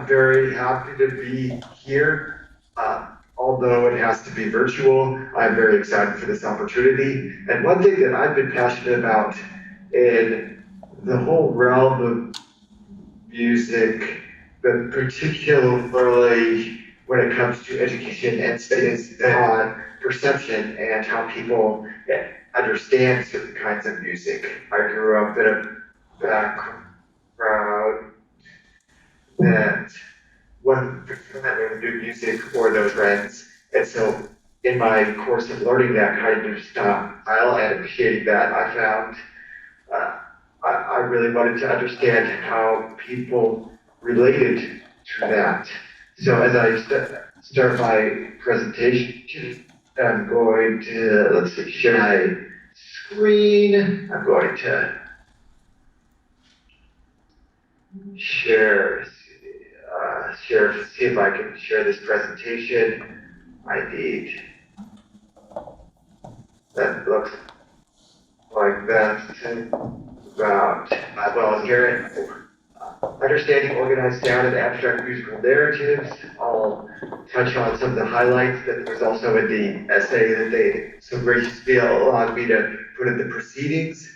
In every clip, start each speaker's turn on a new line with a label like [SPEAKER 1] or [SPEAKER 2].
[SPEAKER 1] I'm very happy to be here. Although it has to be virtual, I'm very excited for this opportunity. And one thing that I've been passionate about in the whole realm of music, but particularly when it comes to education and studies on perception and how people understand certain kinds of music. I grew up in a background that wasn't familiar with new music or those trends. And so in my course of learning that kind of style and appreciating that, I found I really wanted to understand how people related to that. So as I start my presentation, I'm going to, let's see, share my screen. I'm going to share, see if I can share this presentation. I need, that looks like that. About, well, here, understanding organized sound and abstract musical narratives. I'll touch on some of the highlights that was also in the essay that they so graciously allowed me to put in the proceedings.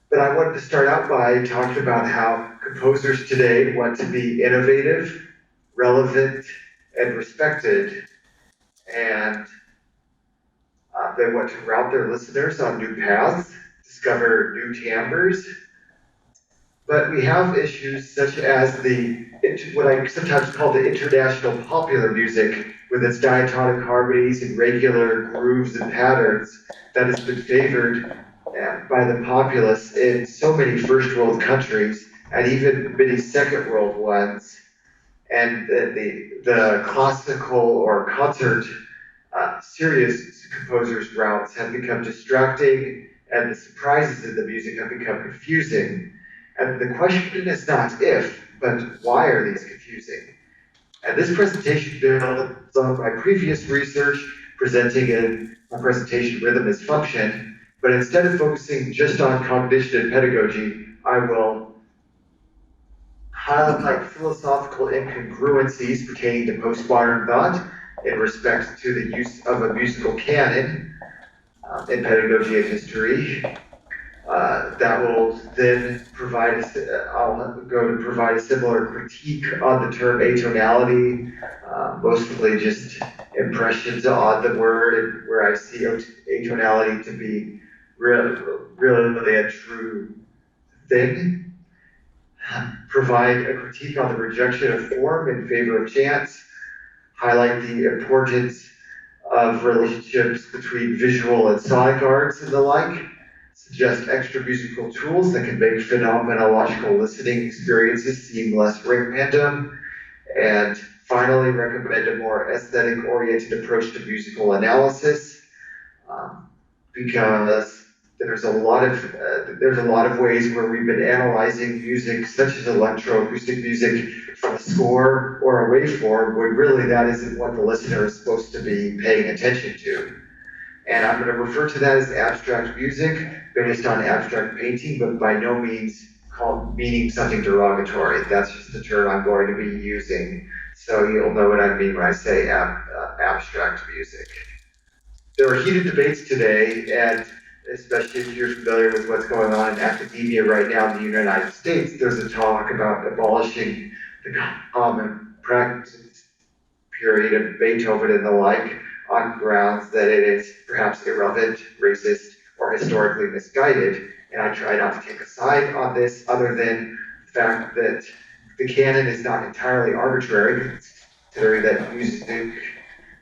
[SPEAKER 1] But I wanted to start out by talking about how composers today want to be innovative, relevant, and respected, and they want to route their listeners on new paths, discover new timbres. But we have issues such as what I sometimes call the international popular music, with its diatonic harmonies and regular grooves and patterns that has been favored by the populace in so many first world countries and even many second world ones. And the classical or concert serious composers' routes have become distracting, and the surprises in the music have become confusing. And the question is not if, but why are these confusing? And this presentation builds on my previous research, presenting in my presentation Rhythm as Function, but instead of focusing just on cognition and pedagogy, I will highlight philosophical incongruencies pertaining to postmodern thought in respect to the use of a musical canon in pedagogy and history. That will then provide, I'll go to provide a similar critique on the term atonality, mostly just impressions on the word, and where I see atonality to be really a true thing. Provide a critique on the rejection of form in favor of chance, highlight the importance of relationships between visual and sonic arts and the like, suggest extra musical tools that can make phenomenological listening experiences seem less random, and finally recommend a more aesthetic-oriented approach to musical analysis, because there's a lot of ways where we've been analyzing music, such as electroacoustic music, from a score or a waveform, when really that isn't what the listener is supposed to be paying attention to. And I'm going to refer to that as abstract music, based on abstract painting, but by no means meaning something derogatory. That's just the term I'm going to be using, so you'll know what I mean when I say abstract music. There are heated debates today, and especially if you're familiar with what's going on in academia right now in the United States, there's a talk about abolishing the common practice period of Beethoven and the like on grounds that it is perhaps irrelevant, racist, or historically misguided. And I try not to take a side on this other than the fact that the canon is not entirely arbitrary, considering that music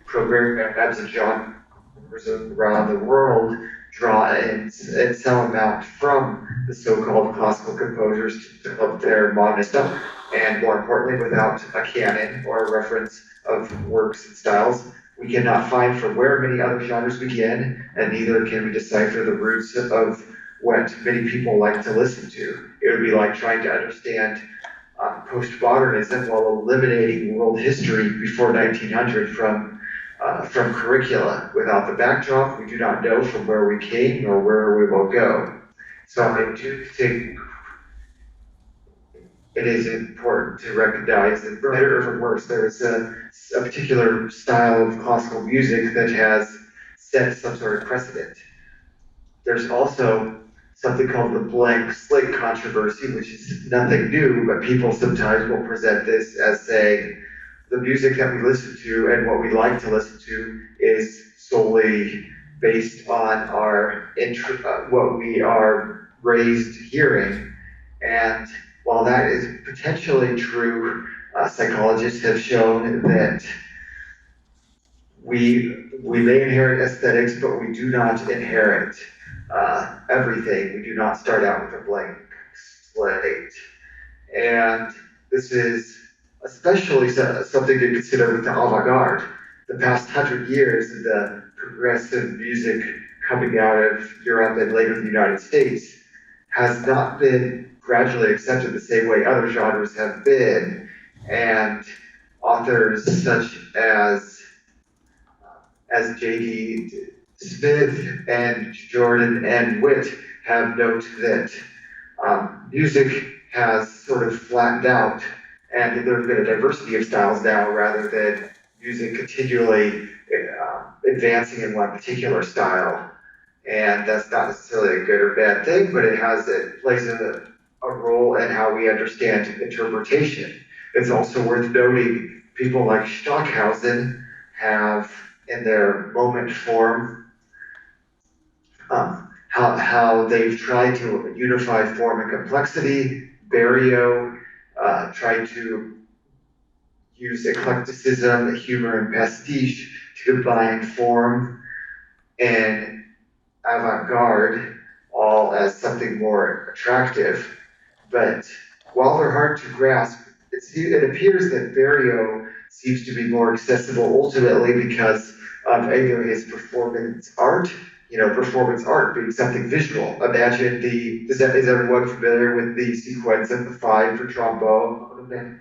[SPEAKER 1] programs and genres around the world draw in some amount from the so-called classical composers to develop their modern stuff, and more importantly, without a canon or a reference of works and styles, we cannot find from where many other genres begin, and neither can we decipher the roots of what many people like to listen to. It would be like trying to understand postmodernism while eliminating world history before 1900 from curricula. Without the backdrop, we do not know from where we came nor where we will go. So I do think it is important to recognize that, for better or for worse, there is a particular style of classical music that has set some sort of precedent. There's also something called the blank slate controversy, which is nothing new, but people sometimes will present this as saying the music that we listen to and what we like to listen to is solely based on our what we are raised hearing. And while that is potentially true, psychologists have shown that we may inherit aesthetics, but we do not inherit everything. We do not start out with a blank slate. And this is especially something to consider with the avant-garde. The past 100 years, the progressive music coming out of Europe and later the United States has not been gradually accepted the same way other genres have been. And authors such as J.D. Smith and Jordan and Witt have noted that music has sort of flattened out, and there's been a diversity of styles now rather than music continually advancing in one particular style. And that's not necessarily a good or bad thing, but it plays a role in how we understand interpretation. It's also worth noting people like Stockhausen have, in their moment form, how they've tried to unify form and complexity. Berio tried to use eclecticism, humor, and pastiche to combine form and avant-garde all as something more attractive. But while they're hard to grasp, it appears that Berio seems to be more accessible ultimately because of either his performance art, performance art being something visual. Imagine is everyone familiar with the sequence of the 5 for trombone,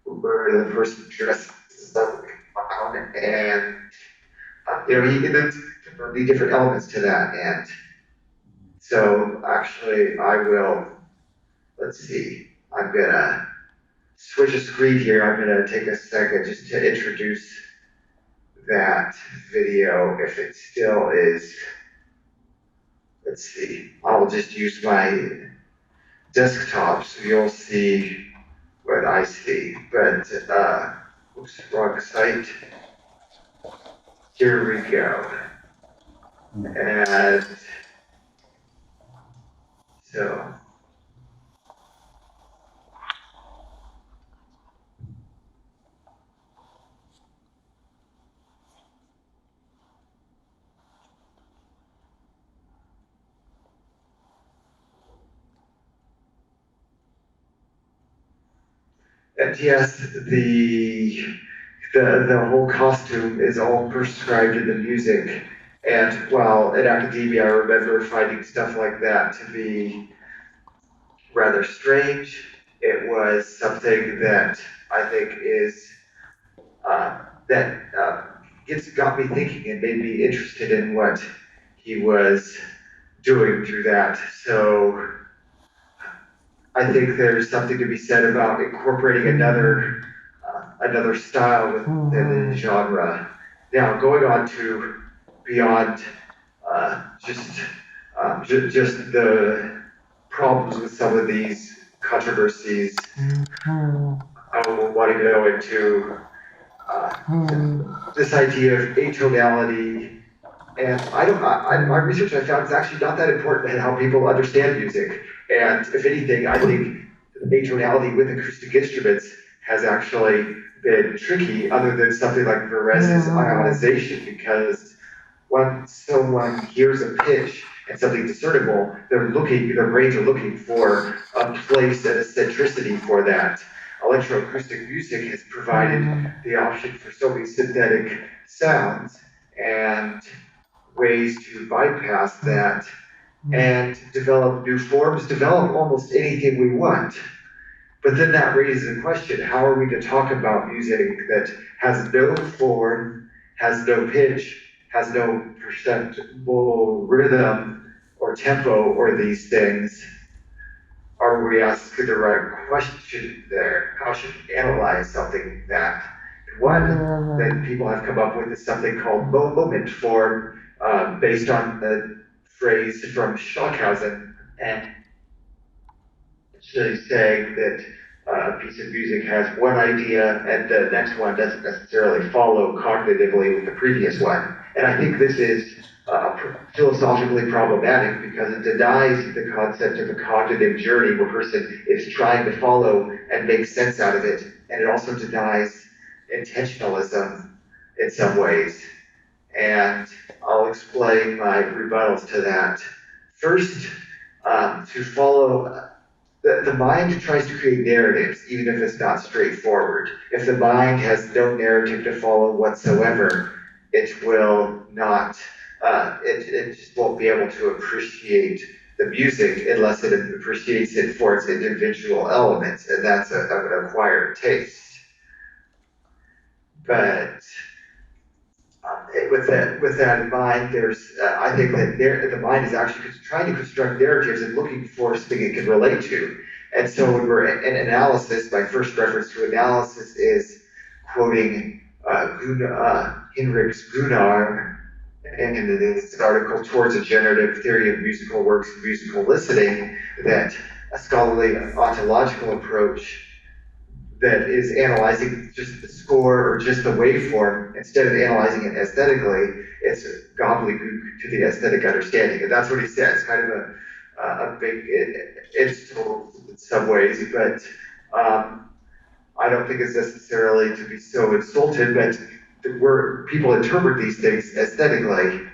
[SPEAKER 1] where the person dresses up and there's different elements to that. And so actually let's see, I'm gonna switch a screen here. I'm gonna take a second just to introduce that video, if it still is. Let's see, I'll just use my desktop so you'll see what I see. But, oops, wrong site. Here we go. And so, and yes, the whole costume is all prescribed in the music. And while in academia, I remember finding stuff like that to be rather strange, it was something that I think is got me thinking and made me interested in what he was doing through that. So I think there's something to be said about incorporating another style within the genre. Now, going on to beyond just the problems with some of these controversies, I want to go into this idea of atonality. And my research I found is actually not that important in how people understand music. And if anything, I think atonality with acoustic instruments has actually been tricky, other than something like Varèse's ionization, because when someone hears a pitch and something discernible, their brains are looking for a place and a centricity for that. Electroacoustic music has provided the option for so many synthetic sounds and ways to bypass that and develop new forms, develop almost anything we want. But then that raises the question, how are we to talk about music that has no form, has no pitch, has no perceptible rhythm or tempo or these things? are we asking the right question there? How should we analyze something that? One that people have come up with is something called moment form, based on the phrase from Stockhausen, and actually saying that a piece of music has one idea and the next one doesn't necessarily follow cognitively with the previous one. And I think this is philosophically problematic because it denies the concept of a cognitive journey where a person is trying to follow and make sense out of it. And it also denies intentionalism in some ways. And I'll explain my rebuttals to that. First, to follow, the mind tries to create narratives, even if it's not straightforward. If the mind has no narrative to follow whatsoever, it will not, it just won't be able to appreciate the music unless it appreciates it for its individual elements, and that's an acquired taste. But with that in mind, I think that the mind is actually trying to construct narratives and looking for something it can relate to. And so when we're in analysis, my first reference to analysis is quoting Hinrichs Gunnar in this article, Towards a Generative Theory of Musical Works and Musical Listening, that a scholarly ontological approach that is analyzing just the score or just the waveform, instead of analyzing it aesthetically, it's gobbledygook to the aesthetic understanding. And that's what he says, kind of a big insult in some ways, but I don't think it's necessarily to be so insulted, but where people interpret these things aesthetically.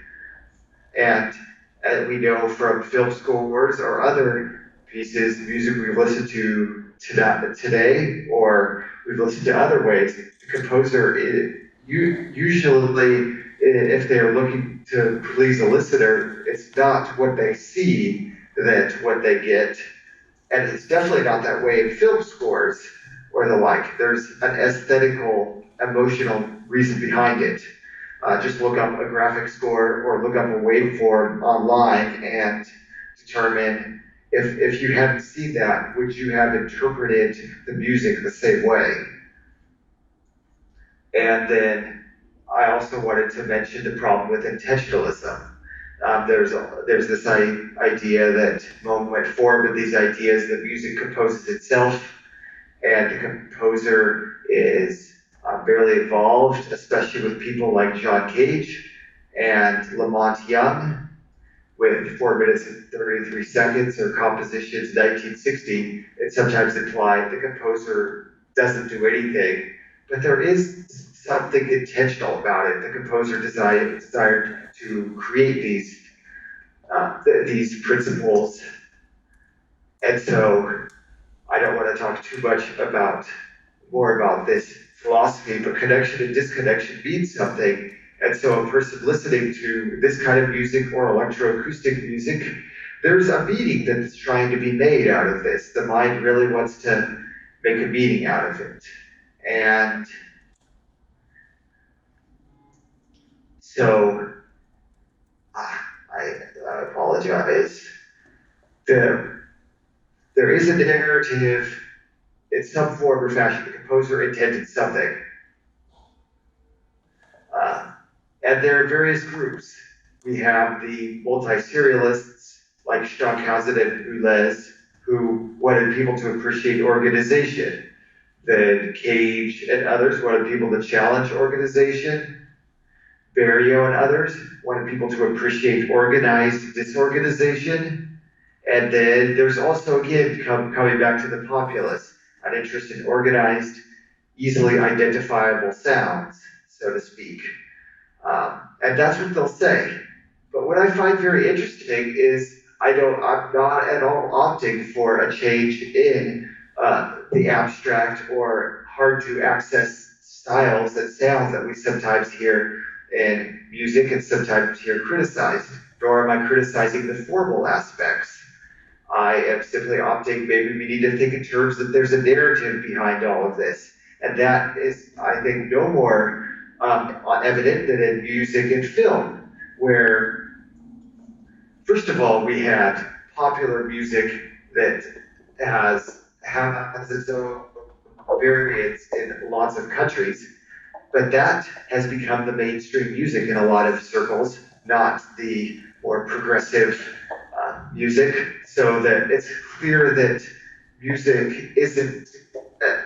[SPEAKER 1] And as we know from film scores or other pieces, music we've listened to today, or we've listened to other ways, the composer, usually, if they're looking to please a listener, it's not what they see that what they get. And it's definitely not that way in film scores or the like. There's an aesthetical, emotional reason behind it. Just look up a graphic score or look up a waveform online and determine if you hadn't seen that, would you have interpreted the music the same way? And then I also wanted to mention the problem with intentionalism. There's this idea that moment form of these ideas that music composes itself, and the composer is barely involved, especially with people like John Cage and Lamont Young, with 4 minutes and 33 seconds, or compositions 1960, it's sometimes implied the composer doesn't do anything, but there is something intentional about it. The composer desired to create these principles, and so I don't want to talk too much more about this philosophy, but connection and disconnection means something. And so a person listening to this kind of music or electroacoustic music, there's a meaning that's trying to be made out of this. The mind really wants to make a meaning out of it. And so, I apologize. There is a narrative in some form or fashion. The composer intended something. And there are various groups. We have the multi-serialists like Stockhausen and Boulez, who wanted people to appreciate organization. Then Cage and others wanted people to challenge organization. Berio and others wanted people to appreciate organized disorganization. And then there's also, again, coming back to the populace, an interest in organized, easily identifiable sounds, so to speak. And that's what they'll say. But what I find very interesting is I'm not at all opting for a change in the abstract or hard to access styles and sounds that we sometimes hear in music and sometimes hear criticized, nor am I criticizing the formal aspects. I am simply opting, maybe we need to think in terms that there's a narrative behind all of this. And that is, I think, no more evident than in music and film, where, first of all, we had popular music that has its own variants in lots of countries, but that has become the mainstream music in a lot of circles, not the more progressive music. So that it's clear that music isn't,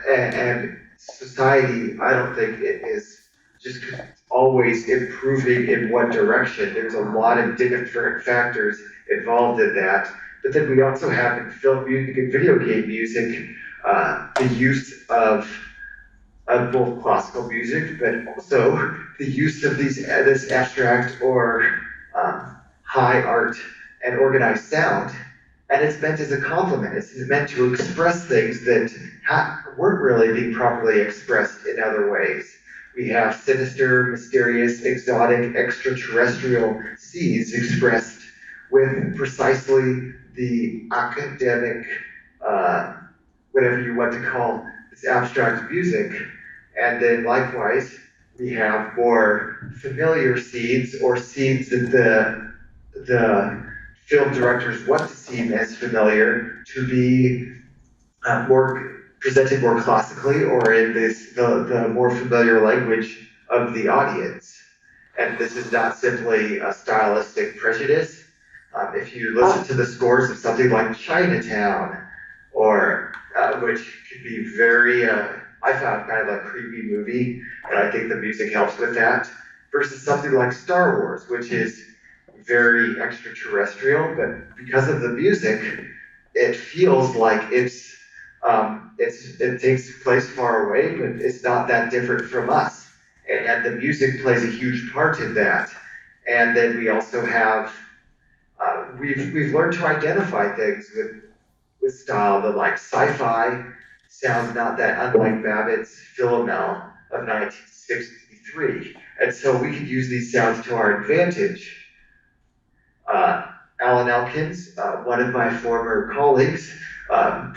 [SPEAKER 1] and society, I don't think it is just always improving in one direction. There's a lot of different factors involved in that. But then we also have in film music and video game music the use of both classical music, but also the use of this abstract or high art and organized sound. And it's meant as a compliment. It's meant to express things that weren't really being properly expressed in other ways. We have sinister, mysterious, exotic, extraterrestrial seeds expressed with precisely the academic, whatever you want to call this abstract music. And then likewise, we have more familiar seeds or seeds that the film directors want to seem as familiar to be more presented more classically or in the more familiar language of the audience. And this is not simply a stylistic prejudice. If you listen to the scores of something like Chinatown, or which could be very, I found kind of a creepy movie, and I think the music helps with that, versus something like Star Wars, which is very extraterrestrial, but because of the music, it feels like it takes place far away, but it's not that different from us. And the music plays a huge part in that. And then we also have, we've learned to identify things with style. The like sci-fi sounds not that unlike Babbitt's Philomel of 1963. And so we could use these sounds to our advantage. Alan Elkins, one of my former colleagues,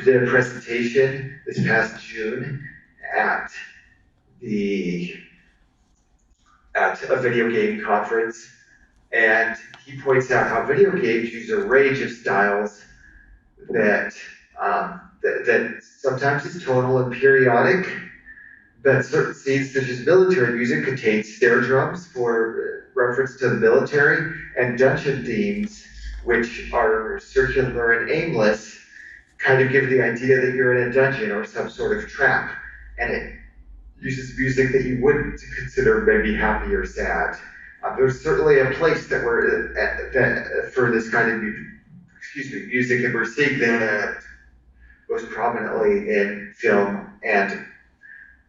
[SPEAKER 1] did a presentation this past June at a video game conference, and he points out how video games use a range of styles that sometimes is tonal and periodic, but certain scenes such as military music contain snare drums for reference to the military, and dungeon themes, which are circular and aimless, kind of give the idea that you're in a dungeon or some sort of trap, and it uses music that you wouldn't consider maybe happy or sad. There's certainly a place that for this kind of music, and we're seeing that most prominently in film, and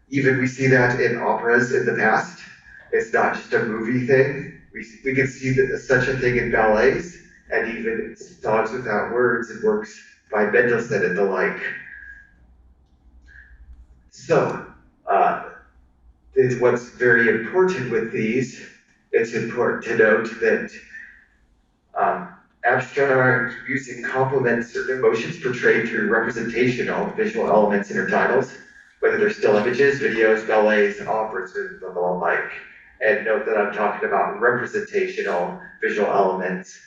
[SPEAKER 1] even we see that in operas in the past. It's not just a movie thing. We can see such a thing in ballets, and even songs without words and works by Mendelssohn and the like. So, what's very important with these, it's important to note that abstract music complements certain emotions portrayed through representational visual elements in her titles, whether they're still images, videos, ballets, operas, and the like. And note that I'm talking about representational visual elements,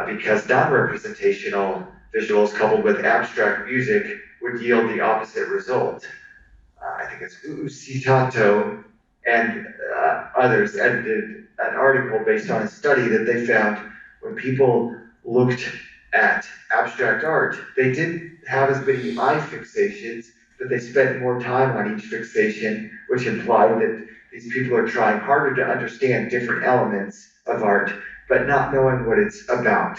[SPEAKER 1] because non-representational visuals coupled with abstract music would yield the opposite result. I think it's Usitato and others edited an article based on a study that they found when people looked at abstract art, they didn't have as many eye fixations, but they spent more time on each fixation, which implied that these people are trying harder to understand different elements of art, but not knowing what it's about.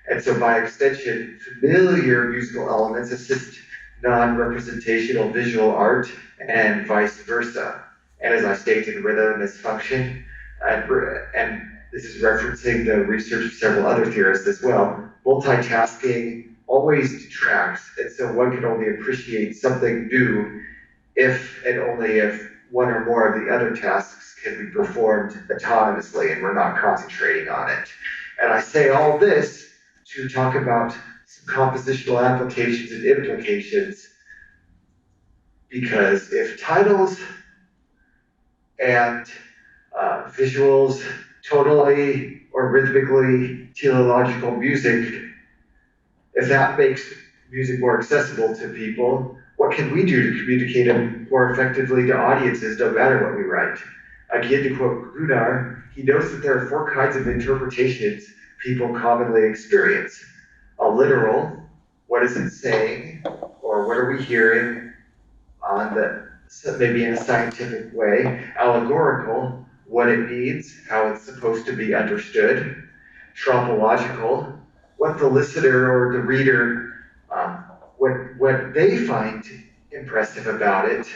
[SPEAKER 1] And so by extension, familiar musical elements assist non-representational visual art and vice versa. And as I stated, rhythm is function, and this is referencing the research of several other theorists as well. Multitasking always detracts, and so one can only appreciate something new if and only if one or more of the other tasks can be performed autonomously and we're not concentrating on it. And I say all this to talk about some compositional applications and implications, because if titles and visuals, tonally or rhythmically teleological music, if that makes music more accessible to people, what can we do to communicate it more effectively to audiences, no matter what we write? Again, to quote Gunnar, he notes that there are 4 kinds of interpretations people commonly experience. A literal, what is it saying, or what are we hearing on the, maybe in a scientific way. Allegorical, what it means, how it's supposed to be understood. Tropological, what the listener or the reader, what they find impressive about it.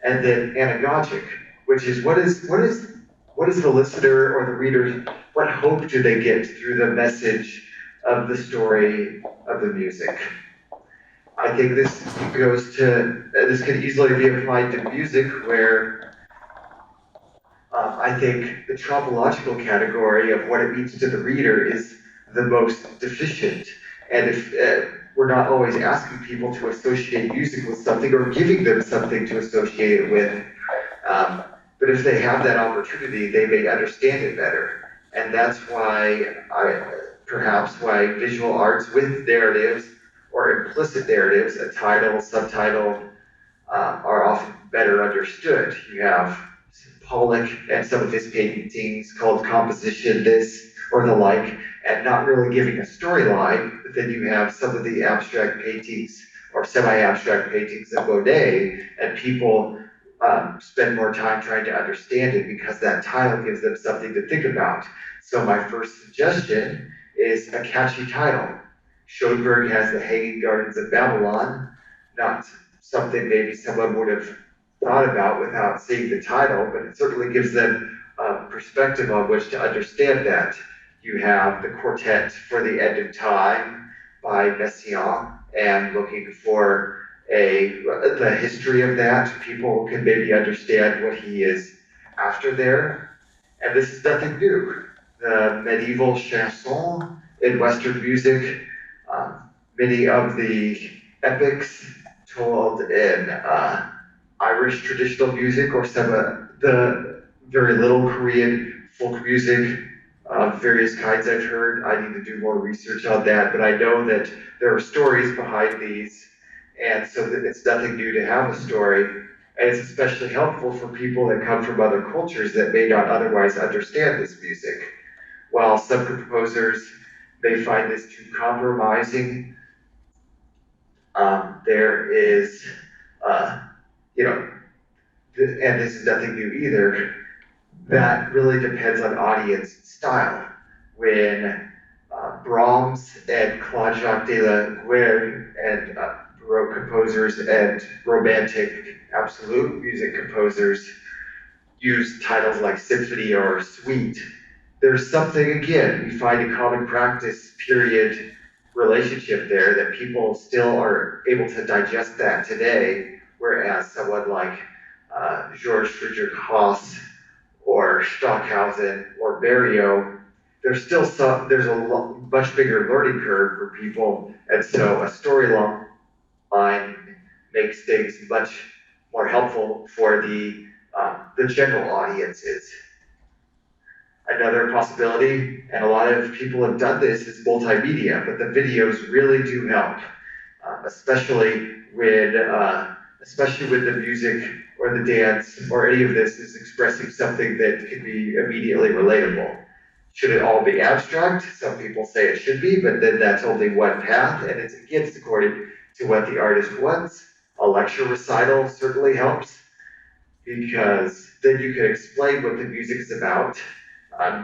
[SPEAKER 1] And then anagogic, which is what is the listener or the reader, what hope do they get through the message of the story of the music? I think this can easily be applied to music, where I think the tropological category of what it means to the reader is the most deficient. And if we're not always asking people to associate music with something or giving them something to associate it with, but if they have that opportunity, they may understand it better. And that's why perhaps why visual arts with narratives or implicit narratives, a title, subtitle, are often better understood. You have Pollock and some of his paintings called composition, this or the like, and not really giving a storyline. But then you have some of the abstract paintings or semi-abstract paintings of Monet, and people spend more time trying to understand it because that title gives them something to think about. So my first suggestion is a catchy title. Schoenberg has The Hanging Gardens of Babylon, not something maybe someone would have thought about without seeing the title, but it certainly gives them a perspective on which to understand that. You have the Quartet for the End of Time by Messiaen, and looking for the history of that, people can maybe understand what he is after there. And this is nothing new. The medieval chanson in Western music, many of the epics told in Irish traditional music, or some of the very little Korean folk music of various kinds I've heard. I need to do more research on that, but I know that there are stories behind these, and so that it's nothing new to have a story. And it's especially helpful for people that come from other cultures that may not otherwise understand this music. While some composers may find this too compromising, there is, and this is nothing new either, that really depends on audience style. When Brahms and Claude-Jacques de la Guerre and Baroque composers and Romantic absolute music composers use titles like symphony or suite, there's something, again, we find a common practice period relationship there that people still are able to digest that today, whereas someone like George Friedrich Haas or Stockhausen or Berio, there's a much bigger learning curve for people, and so a storyline makes things much more helpful for the general audiences. Another possibility, and a lot of people have done this, is multimedia, but the videos really do help, especially when the music or the dance or any of this is expressing something that can be immediately relatable. Should it all be abstract? Some people say it should be, but then that's only one path, and it's against according to what the artist wants. A lecture recital certainly helps, because then you can explain what the music is about.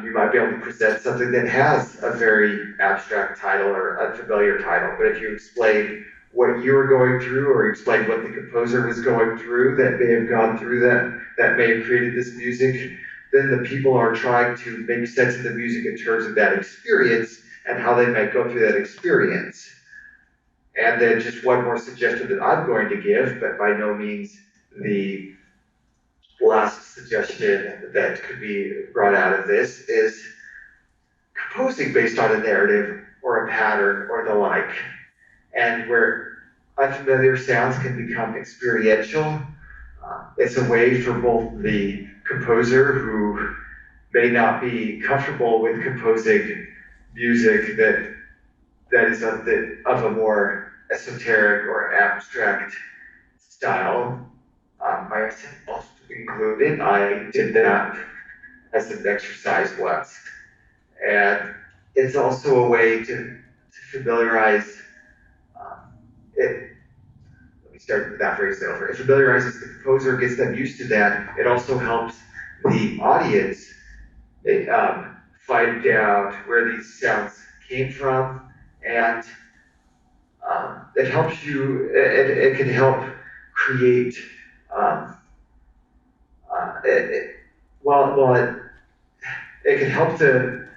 [SPEAKER 1] You might be able to present something that has a very abstract title or unfamiliar title, but if you explain what you were going through, or explain what the composer was going through that may have gone through that may have created this music, then the people are trying to make sense of the music in terms of that experience and how they might go through that experience. And then just one more suggestion that I'm going to give, but by no means the last suggestion that could be brought out of this, is composing based on a narrative or a pattern or the like, and where unfamiliar sounds can become experiential. It's a way for both the composer, who may not be comfortable with composing music that is of a more esoteric or abstract style. Myself also included. I did that as an exercise once. And it's also a way to familiarize it. Let me start with that phrase over. It familiarizes the composer, gets them used to that. It also helps the audience find out where these sounds came from, and it helps you. It can help create. It can help to.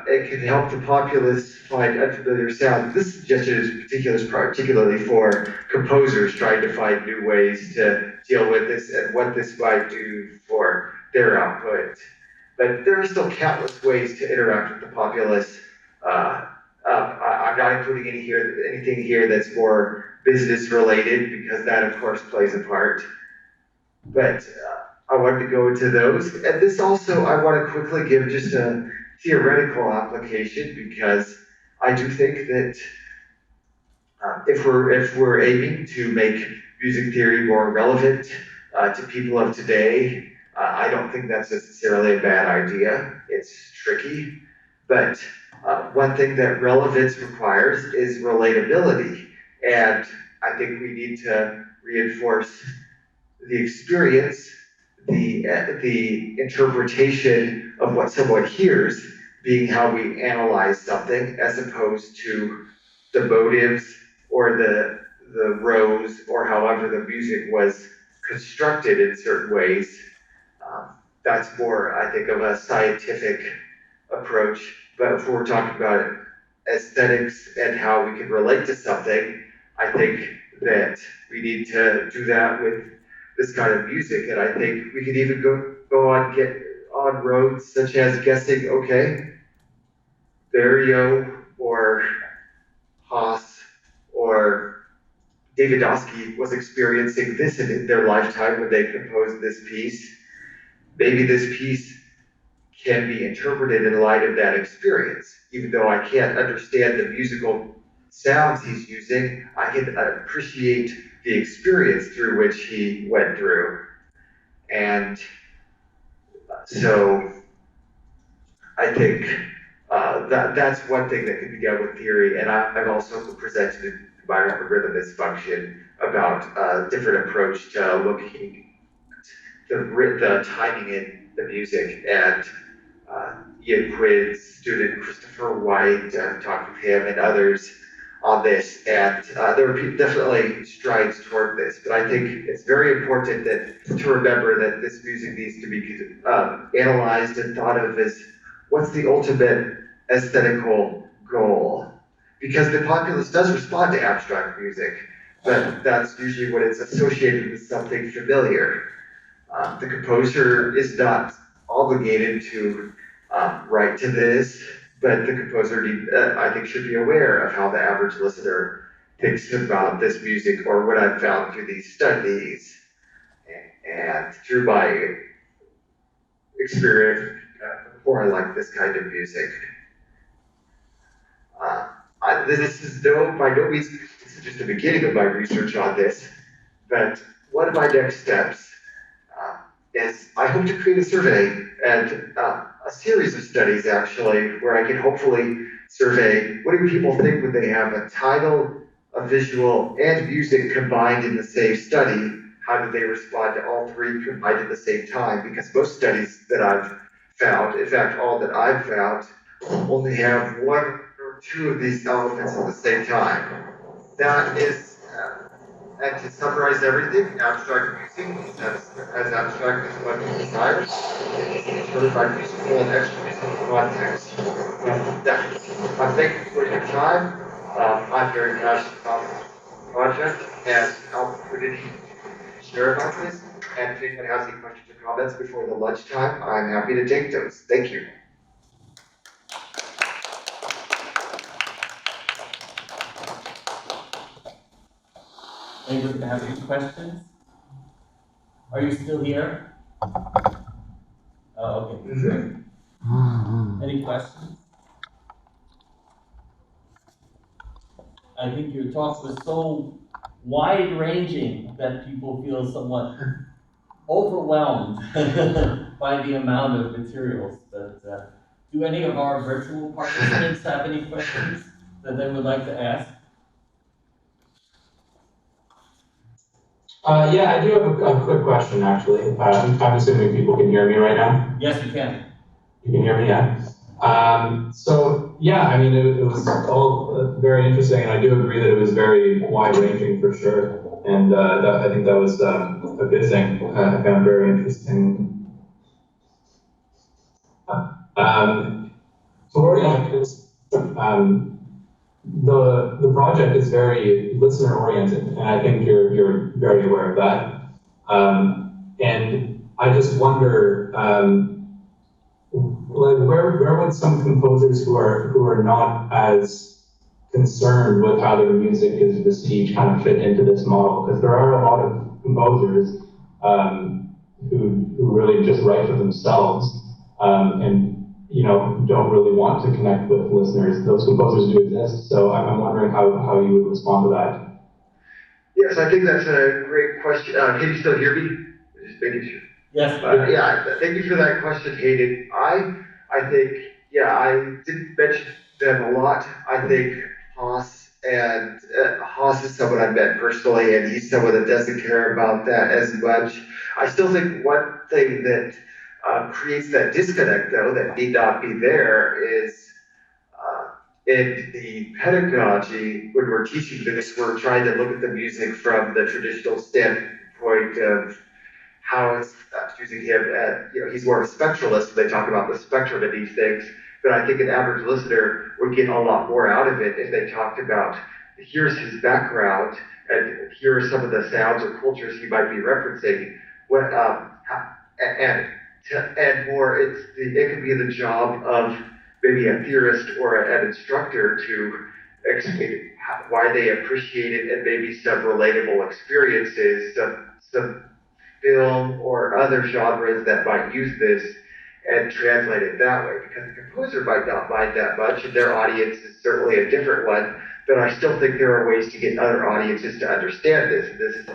[SPEAKER 1] It can help the populace find unfamiliar sounds. This suggestion is particularly for composers trying to find new ways to deal with this and what this might do for their output. But there are still countless ways to interact with the populace. I'm not including anything here that's more business related, because that of course plays a part. But I wanted to go into those. And this also, I want to quickly give just a theoretical application, because I do think that if we're aiming to make music theory more relevant to people of today, I don't think that's necessarily a bad idea. It's tricky, but one thing that relevance requires is relatability, and I think we need to reinforce the experience, the interpretation of what someone hears being how we analyze something, as opposed to the motives or the rows, or however the music was constructed in certain ways. That's more, I think, of a scientific approach. But if we're talking about aesthetics and how we can relate to something, I think that we need to do that with this kind of music. And I think we could even go on roads such as guessing, okay, Berio or Haas or Davidovsky was experiencing this in their lifetime when they composed this piece. Maybe this piece can be interpreted in light of that experience. Even though I can't understand the musical sounds he's using, I can appreciate the experience through which he went through. And so I think that's one thing that can be done with theory. And I've also presented in my rhythm dysfunction about different approach to looking at the timing in the music. And Ian Quinn's student Christopher White, talked with him and others on this, and there were definitely strides toward this. But I think it's very important to remember that this music needs to be analyzed and thought of as what's the ultimate aesthetical goal, because the populace does respond to abstract music, but that's usually when it's associated with something familiar. The composer is not obligated to write to this, but the composer, I think, should be aware of how the average listener thinks about this music, or what I've found through these studies and through my experience before I like this kind of music. This is by no means, this is just the beginning of my research on this, but one of my next steps is I hope to create a survey and a series of studies, actually, where I can hopefully survey what do people think when they have a title, a visual, and music combined in the same study. How do they respond to all three combined at the same time? Because most studies that I've found, in fact, all that I've found, only have one or two of these elements at the same time. That is, and to summarize everything, abstract music is as abstract as one can desire. It's determined by musical and extra musical context. I'm thankful for your time. I'm very passionate about this project and opportunity to share about this. And if anyone has any questions or comments before the lunchtime, I'm happy to take those. Thank you.
[SPEAKER 2] Anyone have any questions? Are you still here? Oh, okay, great. Any questions? I think your talk was so wide-ranging that people feel somewhat overwhelmed by the amount of materials. But do any of our virtual participants have any questions that they would like to ask?
[SPEAKER 3] Yeah, I do have a quick question, actually. I'm assuming people can hear me right now?
[SPEAKER 2] Yes, you can.
[SPEAKER 3] You can hear me, yeah? So, yeah, I mean, it was all very interesting, and I do agree that it was very wide-ranging for sure. And I think that was a good thing. I found very interesting. For the project is very listener oriented, and I think you're very aware of that. And I just wonder, like where would some composers who are not as concerned with how their music is received kind of fit into this model? Because there are a lot of composers who really just write for themselves and don't really want to connect with listeners. Those composers do exist, so I'm wondering how you would respond to that.
[SPEAKER 1] Yes, I think that's a great question. Can you still hear me? Just making sure.
[SPEAKER 2] Yes.
[SPEAKER 1] Yeah, thank you for that question, Hayden. I think, yeah, I didn't mention them a lot. I think Haas is someone I met personally, and he's someone that doesn't care about that as much. I still think one thing that creates that disconnect, though, that need not be there is in the pedagogy, when we're teaching this, we're trying to look at the music from the traditional standpoint of how it's using him at, he's more of a spectralist, they talk about the spectrum of these things, but I think an average listener would get a lot more out of it if they talked about, here's his background, and here are some of the sounds or cultures he might be referencing, and more, it could be the job of maybe a theorist or an instructor to explain why they appreciate it and maybe some relatable experiences, some film or other genres that might use this and translate it that way, because the composer might not mind that much and their audience is certainly a different one, but I still think there are ways to get other audiences to understand this, and this is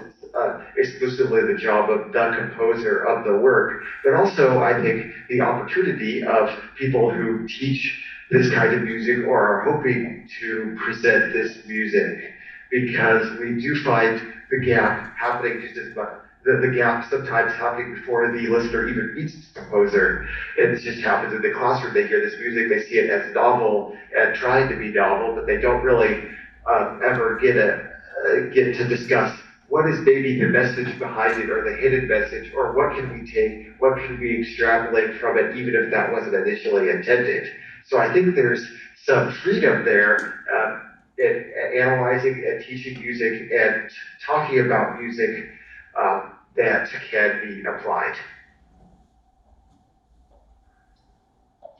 [SPEAKER 1] exclusively the job of the composer of the work, but also I think the opportunity of people who teach this kind of music or are hoping to present this music, because we do find the gap happening just as much. The gap sometimes happening before the listener even meets the composer. It just happens in the classroom. They hear this music, they see it as novel and trying to be novel, but they don't really ever get to discuss what is maybe the message behind it or the hidden message, or what can we take, what can we extrapolate from it, even if that wasn't initially intended. So I think there's some freedom there in analyzing and teaching music and talking about music that can be applied.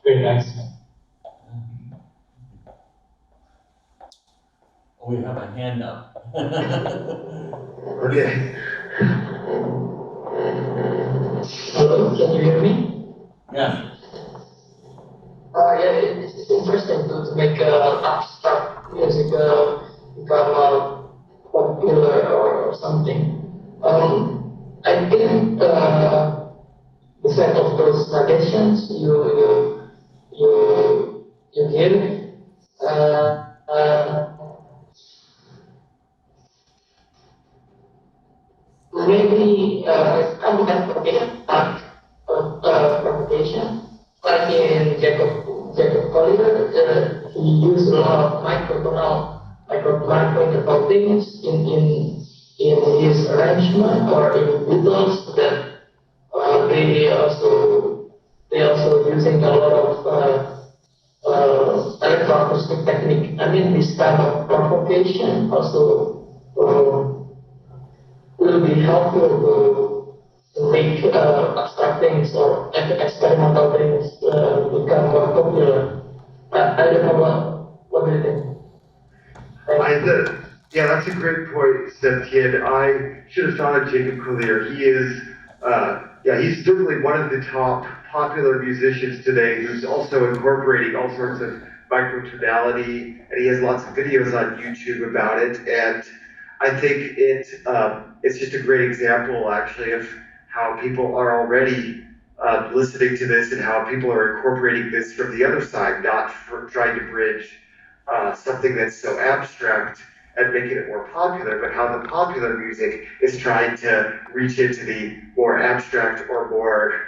[SPEAKER 3] Great, thanks.
[SPEAKER 2] We have a hand up.
[SPEAKER 1] Okay.
[SPEAKER 4] Hello, can you hear me?
[SPEAKER 2] Yes.
[SPEAKER 4] Yeah, it's interesting to make abstract music become popular or something. I think the set of those suggestions you give maybe kind of application propagation. Like in Jacob Collier, he used a lot of microtonal things in his arrangement or in Beatles that they also using a lot of electro-acoustic technique. I mean, this kind of propagation also will be helpful to make abstract things or experimental things become more popular. I don't know what do you think?
[SPEAKER 1] Yeah, that's a great point, Septien. I should have thought of Jacob Collier. He is, he's certainly one of the top popular musicians today who's also incorporating all sorts of microtonality, and he has lots of videos on YouTube about it. And I think it's just a great example, actually, of how people are already listening to this and how people are incorporating this from the other side, not for trying to bridge something that's so abstract and making it more popular, but how the popular music is trying to reach into the more abstract or more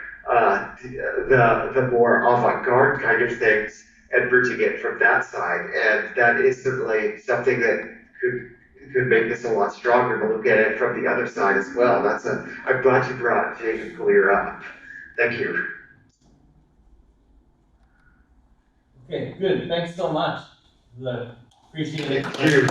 [SPEAKER 1] the more avant-garde kind of things and bridging it from that side. And that is certainly something that could make this a lot stronger to look at it from the other side as well. I'm glad you brought Jake and Clear up. Thank you.
[SPEAKER 2] Okay, good. Thanks so much. Appreciate it.
[SPEAKER 1] Thank you.